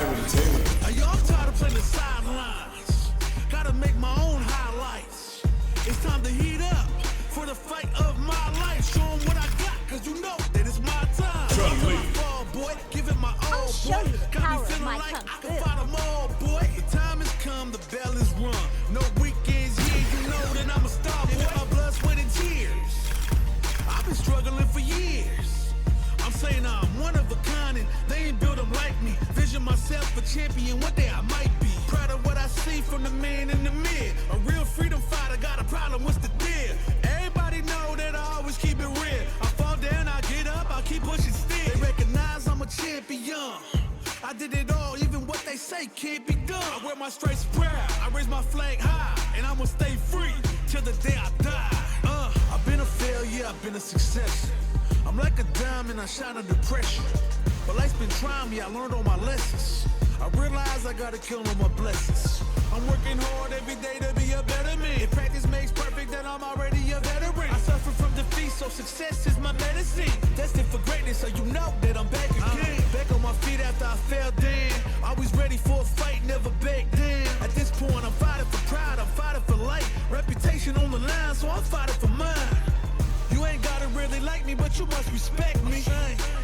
Entertainment. Yo, I'm tired of playing the sidelines. Gotta make my own highlights. It's time to heat up for the fight of my life. Show 'em what I got, cause you know that it's my time. Chun-Li. Fall, boy, give it my all, show boy. you the Got power me of feeling my like kung I fu. can fight 'em all, boy. The time has come, the bell is rung. No weekends, yeah, you know that I'm a star, boy. My blood, sweat, and tears. I've been struggling for years. I'm saying I'm one of a kind and they ain't built 'em like me. Vision myself a champion, one day I might be. Proud of what I see from the man in the mid. A real freedom fighter, got a problem, what's the deal? Everybody know that I always keep it real. I fall down, I get up, I keep pushing still. They recognize I'm a champion. I did it all, even what they say can't be done. I wear my stripes proud, I raise my flag high, and I'ma stay free till the day I die. I've been a failure, I've been a success. I'm like a diamond, I shine under pressure. But life's been trying me, I learned all my lessons. I realize I gotta kill all my blessings. I'm working hard every day to be a better man. If practice makes perfect, then I'm already a veteran. I suffer from defeat, so success is my medicine. Destined for greatness, so you know that I'm back again. Back on my feet after I fell down. Always ready for a fight, never back down. At this point, I'm fighting for pride, I'm fighting for life. Reputation on the line, so I'm fighting for mine. You ain't gotta really like me, but you must respect me.